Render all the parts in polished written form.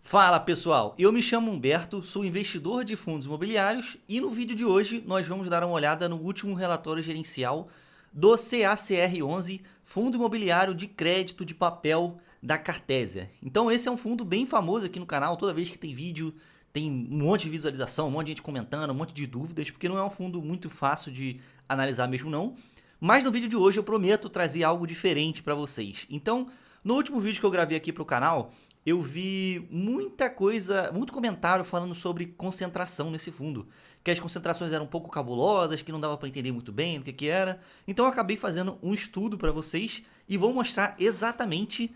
Fala pessoal, eu me chamo Humberto, sou investidor de fundos imobiliários e no vídeo de hoje nós vamos dar uma olhada no último relatório gerencial do CACR11, Fundo Imobiliário de Crédito de Papel da Cartésia. Então esse é um fundo bem famoso aqui no canal, toda vez que tem vídeo tem um monte de visualização, um monte de gente comentando, um monte de dúvidas, porque não é um fundo muito fácil de analisar mesmo não. Mas no vídeo de hoje eu prometo trazer algo diferente para vocês. Então, no último vídeo que eu gravei aqui para o canal, eu vi muita coisa, muito comentário falando sobre concentração nesse fundo, que as concentrações eram um pouco cabulosas, que não dava para entender muito bem o que era. Então eu acabei fazendo um estudo para vocês e vou mostrar exatamente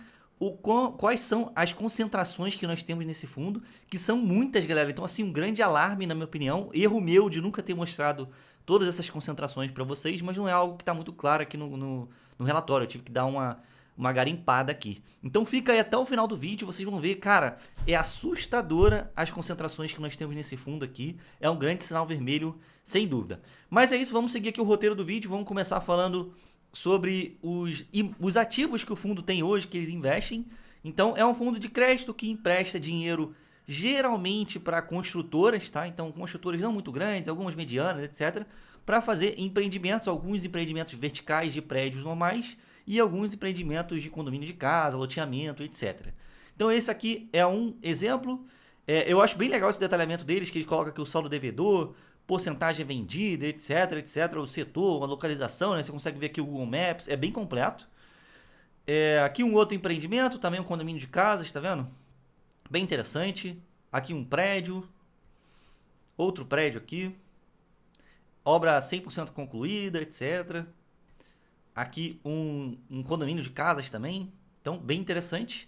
quais são as concentrações que nós temos nesse fundo, que são muitas, galera. Então assim, um grande alarme na minha opinião, erro meu de nunca ter mostrado todas essas concentrações para vocês, mas não é algo que está muito claro aqui no relatório, eu tive que dar uma garimpada aqui. Então fica aí até o final do vídeo, vocês vão ver, cara, é assustadora as concentrações que nós temos nesse fundo aqui, é um grande sinal vermelho, sem dúvida. Mas é isso, vamos seguir aqui o roteiro do vídeo, vamos começar falando sobre os ativos que o fundo tem hoje, que eles investem. Então é um fundo de crédito que empresta dinheiro geralmente para construtoras, tá? Então construtoras não muito grandes, algumas medianas, etc., para fazer empreendimentos, alguns empreendimentos verticais de prédios normais, e alguns empreendimentos de condomínio de casa, loteamento, etc. Então esse aqui é um exemplo. Eu acho bem legal esse detalhamento deles, que eles colocam aqui o saldo devedor, porcentagem vendida, etc, etc, o setor, a localização, né? Você consegue ver aqui o Google Maps, é bem completo. Aqui um outro empreendimento, também um condomínio de casas, tá vendo? Bem interessante. Aqui um prédio, outro prédio aqui, obra 100% concluída, etc. Aqui um condomínio de casas também, então bem interessante.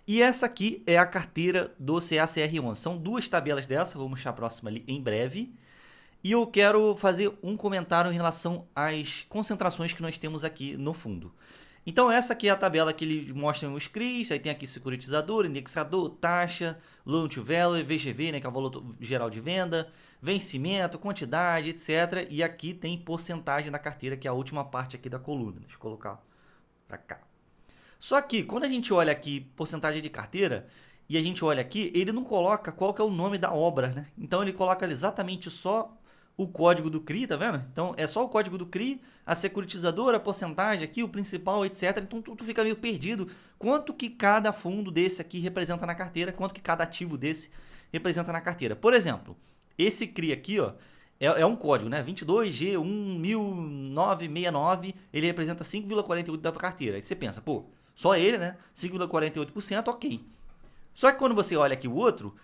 E essa aqui é a carteira do CACR11, são duas tabelas dessa, vou mostrar a próxima ali em breve. E eu quero fazer um comentário em relação às concentrações que nós temos aqui no fundo. Então essa aqui é a tabela que eles mostram os CRIs, aí tem aqui securitizador, indexador, taxa, loan to value, VGV, né, que é o valor geral de venda, vencimento, quantidade, etc. E aqui tem porcentagem da carteira, que é a última parte aqui da coluna. Deixa eu colocar para cá. Só que quando a gente olha aqui porcentagem de carteira e a gente olha aqui, ele não coloca qual que é o nome da obra, né? Então ele coloca exatamente só o código do CRI, tá vendo? Então é só o código do CRI, a securitizadora, a porcentagem aqui, o principal, etc. Então tu fica meio perdido. Quanto que cada fundo desse aqui representa na carteira, quanto que cada ativo desse representa na carteira. Por exemplo, esse CRI aqui, ó, é um código, né? 22G1969, ele representa 5,48% da carteira. Aí você pensa, pô, só ele, né? 5,48%, ok. Só que quando você olha aqui o outro,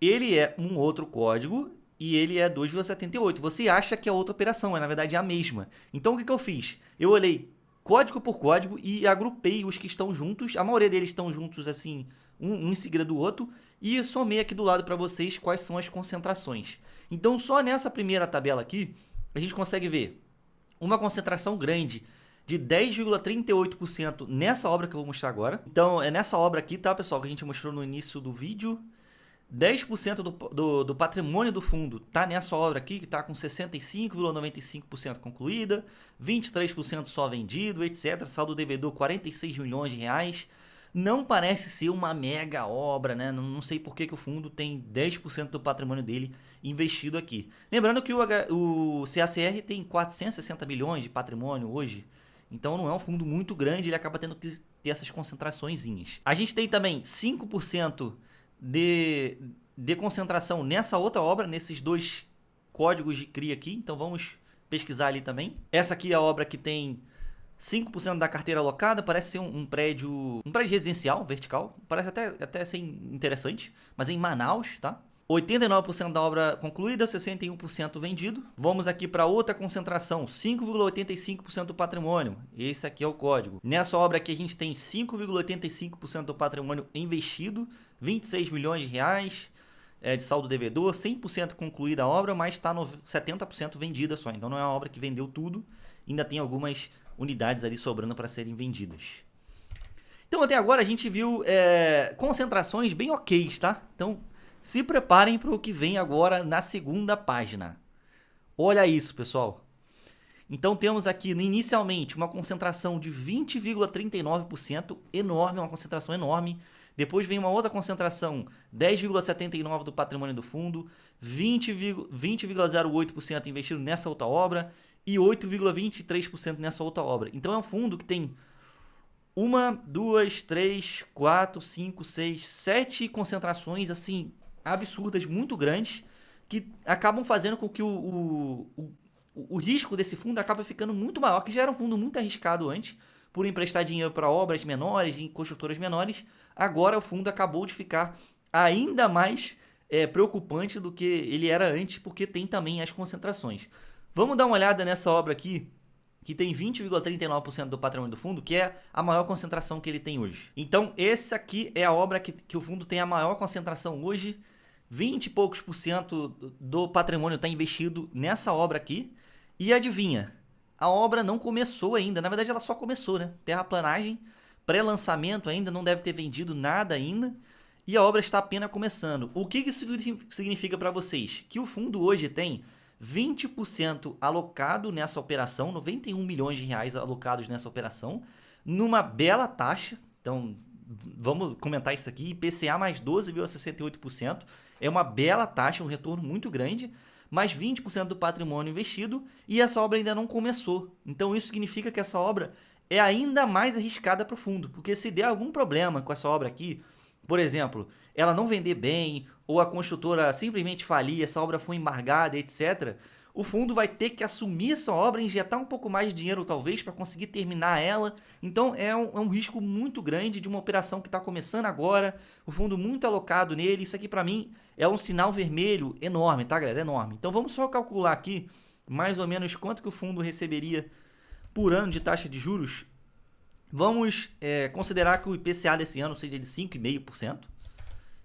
ele é um outro código e ele é 2,78. Você acha que é outra operação, mas na verdade é a mesma. Então o que eu fiz? Eu olhei código por código e agrupei os que estão juntos. A maioria deles estão juntos assim, um em seguida do outro. E somei aqui do lado para vocês quais são as concentrações. Então só nessa primeira tabela aqui, a gente consegue ver uma concentração grande de 10,38% nessa obra que eu vou mostrar agora. Então é nessa obra aqui, tá, pessoal, que a gente mostrou no início do vídeo. 10% do patrimônio do fundo está nessa obra aqui, que está com 65,95% concluída, 23% só vendido, etc. Saldo devedor 46 milhões de reais. Não parece ser uma mega obra, né? Não sei por que o fundo tem 10% do patrimônio dele investido aqui. Lembrando que o CACR tem 460 milhões de patrimônio hoje, então não é um fundo muito grande, ele acaba tendo que ter essas concentraçõezinhas. A gente tem também 5% de concentração nessa outra obra, nesses dois códigos de CRI aqui, então vamos pesquisar ali também. Essa aqui é a obra que tem 5% da carteira alocada, parece ser um prédio residencial, vertical, parece até ser interessante, mas é em Manaus, tá? 89% da obra concluída, 61% vendido. Vamos aqui para outra concentração, 5,85% do patrimônio. Esse aqui é o código. Nessa obra aqui a gente tem 5,85% do patrimônio investido, 26 milhões de reais de saldo devedor, 100% concluída a obra, mas está no 70% vendida só. Então não é uma obra que vendeu tudo, ainda tem algumas unidades ali sobrando para serem vendidas. Então até agora a gente viu concentrações bem ok, tá? Então se preparem para o que vem agora na segunda página. Olha isso, pessoal. Então temos aqui inicialmente uma concentração de 20,39%, enorme, uma concentração enorme. Depois vem uma outra concentração, 10,79% do patrimônio do fundo, 20,08% investido nessa outra obra e 8,23% nessa outra obra. Então é um fundo que tem 1, 2, 3, 4, 5, 6, 7 concentrações assim absurdas, muito grandes, que acabam fazendo com que o risco desse fundo acaba ficando muito maior, que já era um fundo muito arriscado antes, por emprestar dinheiro para obras menores, em construtoras menores. Agora o fundo acabou de ficar ainda mais preocupante do que ele era antes, porque tem também as concentrações. Vamos dar uma olhada nessa obra aqui, que tem 20,39% do patrimônio do fundo, que é a maior concentração que ele tem hoje. Então, essa aqui é a obra que o fundo tem a maior concentração hoje. 20 e poucos por cento do patrimônio está investido nessa obra aqui. E adivinha, a obra não começou ainda. Na verdade, ela só começou, né? Terraplanagem, pré-lançamento ainda, não deve ter vendido nada ainda. E a obra está apenas começando. O que isso significa para vocês? Que o fundo hoje tem 20% alocado nessa operação, 91 milhões de reais alocados nessa operação, numa bela taxa. Então, vamos comentar isso aqui, IPCA mais 12,68%, é uma bela taxa, um retorno muito grande, mais 20% do patrimônio investido, e essa obra ainda não começou. Então isso significa que essa obra é ainda mais arriscada para o fundo, porque se der algum problema com essa obra aqui, por exemplo, ela não vender bem, ou a construtora simplesmente falir, essa obra foi embargada, etc., o fundo vai ter que assumir essa obra, injetar um pouco mais de dinheiro talvez para conseguir terminar ela. Então é um risco muito grande de uma operação que está começando agora, o fundo muito alocado nele. Isso aqui para mim é um sinal vermelho enorme, tá, galera? Enorme. Então vamos só calcular aqui mais ou menos quanto que o fundo receberia por ano de taxa de juros. Vamos considerar que o IPCA desse ano seja de 5,5%.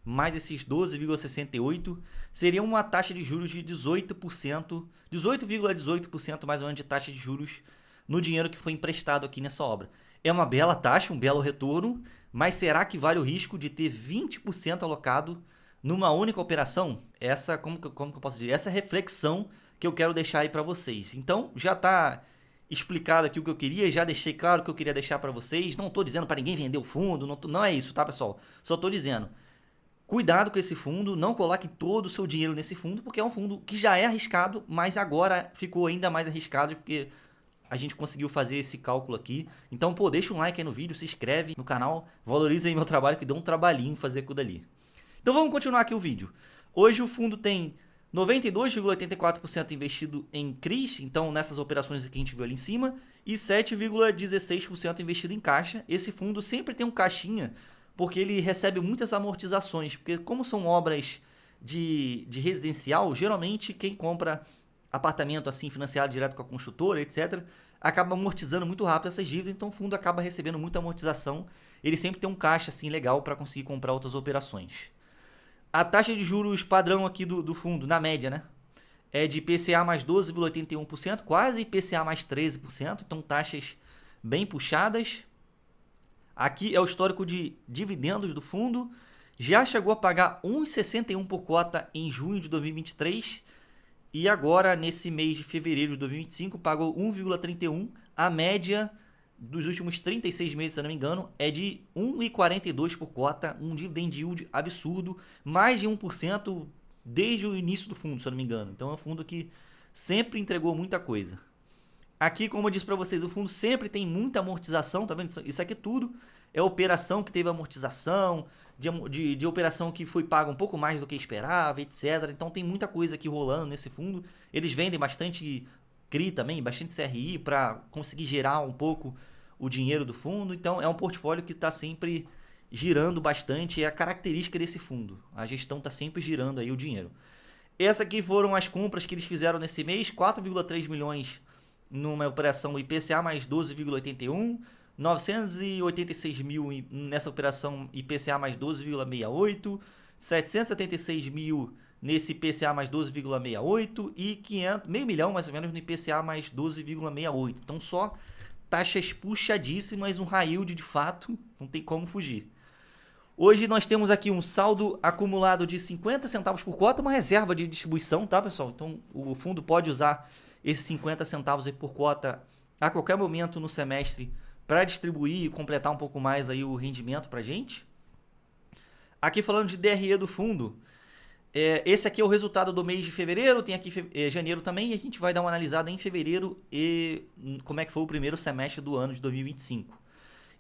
Mais esses 12,68%, seria uma taxa de juros de 18%, 18,18% mais ou menos de taxa de juros no dinheiro que foi emprestado aqui nessa obra. É uma bela taxa, um belo retorno, mas será que vale o risco de ter 20% alocado numa única operação? Essa, como que eu posso dizer? Essa reflexão que eu quero deixar aí para vocês. Então, já está explicado aqui o que eu queria, já deixei claro o que eu queria deixar para vocês. Não estou dizendo para ninguém vender o fundo, não é isso, tá, pessoal? Só estou dizendo, cuidado com esse fundo, não coloque todo o seu dinheiro nesse fundo, porque é um fundo que já é arriscado, mas agora ficou ainda mais arriscado, porque a gente conseguiu fazer esse cálculo aqui. Então, pô, deixa um like aí no vídeo, se inscreve no canal, valoriza aí meu trabalho, que deu um trabalhinho fazer aquilo dali. Então, vamos continuar aqui o vídeo. Hoje o fundo tem 92,84% investido em CRIs, então nessas operações que a gente viu ali em cima, e 7,16% investido em caixa. Esse fundo sempre tem um caixinha, porque ele recebe muitas amortizações, porque como são obras de residencial, geralmente quem compra apartamento assim financiado direto com a construtora, etc., acaba amortizando muito rápido essas dívidas, então o fundo acaba recebendo muita amortização. Ele sempre tem um caixa assim legal para conseguir comprar outras operações. A taxa de juros padrão aqui do fundo, na média, né, é de IPCA mais 12,81%, quase IPCA mais 13%, então taxas bem puxadas. Aqui é o histórico de dividendos do fundo. Já chegou a pagar 1,61 por cota em junho de 2023 e agora, nesse mês de fevereiro de 2025, pagou 1,31. A média dos últimos 36 meses, se eu não me engano, é de 1,42 por cota, um dividend yield absurdo, mais de 1% desde o início do fundo, se eu não me engano. Então é um fundo que sempre entregou muita coisa. Aqui, como eu disse para vocês, o fundo sempre tem muita amortização, tá vendo? Isso aqui tudo é operação que teve amortização, de operação que foi paga um pouco mais do que esperava, etc. Então tem muita coisa aqui rolando nesse fundo. Eles vendem bastante CRI também, bastante CRI para conseguir gerar um pouco o dinheiro do fundo. Então é um portfólio que está sempre girando bastante, é a característica desse fundo. A gestão está sempre girando aí o dinheiro. Essa aqui foram as compras que eles fizeram nesse mês, 4,3 milhões numa operação IPCA mais 12,81, 986 mil nessa operação IPCA mais 12,68, 776 mil nesse IPCA mais 12,68 e 500, meio milhão mais ou menos no IPCA mais 12,68. Então só taxas puxadíssimas, um high yield de fato, não tem como fugir. Hoje nós temos aqui um saldo acumulado de 50 centavos por cota, uma reserva de distribuição, tá, pessoal? Então o fundo pode usar esses 50 centavos aí por cota a qualquer momento no semestre para distribuir e completar um pouco mais aí o rendimento para a gente. Aqui falando de DRE do fundo, esse aqui é o resultado do mês de fevereiro, tem aqui janeiro também, e a gente vai dar uma analisada em fevereiro e como é que foi o primeiro semestre do ano de 2025.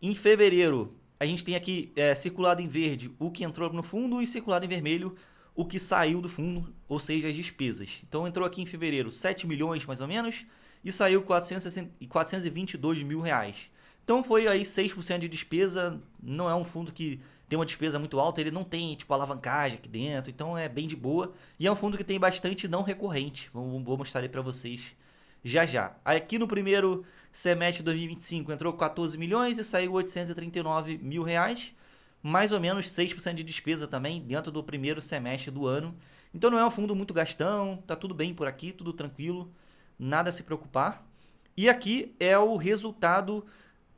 Em fevereiro, a gente tem aqui circulado em verde o que entrou no fundo e circulado em vermelho o que saiu do fundo, ou seja, as despesas. Então entrou aqui em fevereiro 7 milhões mais ou menos e saiu 422 mil reais. Então foi aí 6% de despesa, não é um fundo que tem uma despesa muito alta, ele não tem tipo alavancagem aqui dentro, então é bem de boa. E é um fundo que tem bastante não recorrente, vou mostrar ali para vocês já já. Aqui no primeiro semestre de 2025 entrou 14 milhões e saiu 839 mil reais, mais ou menos 6% de despesa também dentro do primeiro semestre do ano. Então não é um fundo muito gastão, tá tudo bem por aqui, tudo tranquilo, nada a se preocupar. E aqui é o resultado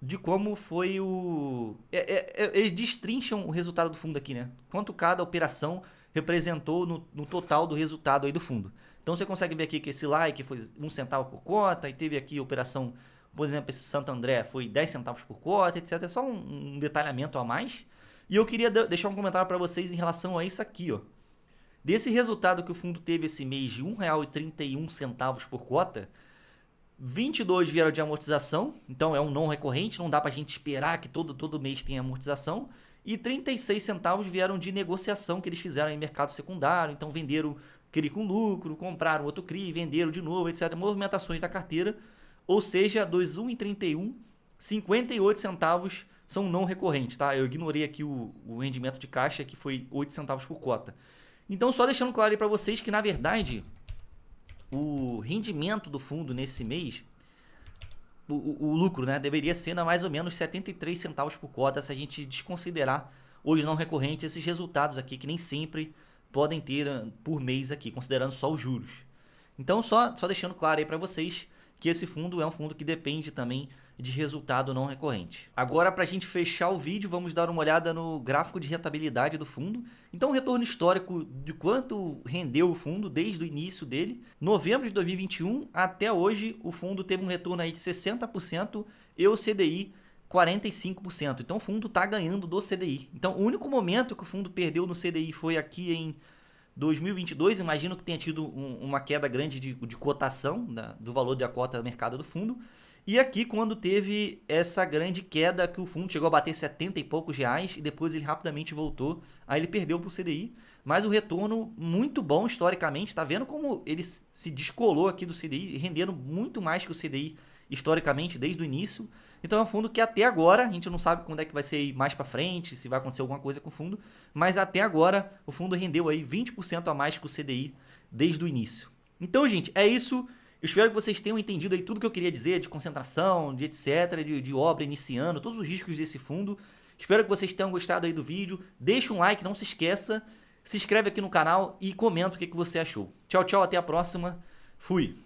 de como foi o... eles destrincham o resultado do fundo aqui, né? Quanto cada operação representou no total do resultado aí do fundo. Então você consegue ver aqui que esse like foi 1 centavo por cota, e teve aqui a operação, por exemplo, esse Santo André foi 10 centavos por cota, etc. É só um detalhamento a mais. E eu queria deixar um comentário para vocês em relação a isso aqui, ó. Desse resultado que o fundo teve esse mês de R$ 1,31 por cota, 22 vieram de amortização, então é um não recorrente, não dá para a gente esperar que todo mês tenha amortização. E 36 centavos vieram de negociação que eles fizeram em mercado secundário, então venderam CRI com lucro, compraram outro CRI, venderam de novo, etc. Movimentações da carteira, ou seja, dos 1,31, 58 centavos são não recorrentes, tá? Eu ignorei aqui o rendimento de caixa, que foi 8 centavos por cota. Então, só deixando claro aí para vocês que, na verdade, o rendimento do fundo nesse mês, o lucro, né, deveria ser mais ou menos 73 centavos por cota, se a gente desconsiderar os não recorrentes, esses resultados aqui, que nem sempre podem ter por mês aqui, considerando só os juros. Então, só deixando claro aí para vocês que esse fundo é um fundo que depende também de resultado não recorrente. Agora, para a gente fechar o vídeo, vamos dar uma olhada no gráfico de rentabilidade do fundo. Então, o retorno histórico de quanto rendeu o fundo desde o início dele. Novembro de 2021 até hoje, o fundo teve um retorno aí de 60% e o CDI 45%. Então, o fundo está ganhando do CDI. Então, o único momento que o fundo perdeu no CDI foi aqui em 2022, imagino que tenha tido uma queda grande de cotação do valor da cota do mercado do fundo. E aqui quando teve essa grande queda que o fundo chegou a bater 70 e poucos reais e depois ele rapidamente voltou, aí ele perdeu para o CDI, mas o retorno muito bom historicamente, está vendo como ele se descolou aqui do CDI, rendendo muito mais que o CDI historicamente desde o início. Então é um fundo que até agora, a gente não sabe quando é que vai ser mais para frente, se vai acontecer alguma coisa com o fundo, mas até agora o fundo rendeu aí 20% a mais que o CDI desde o início. Então, gente, é isso. Eu espero que vocês tenham entendido aí tudo que eu queria dizer de concentração, de etc, de obra iniciando, todos os riscos desse fundo. Espero que vocês tenham gostado aí do vídeo. Deixa um like, não se esqueça. Se inscreve aqui no canal e comenta o que você achou. Tchau, tchau, até a próxima. Fui!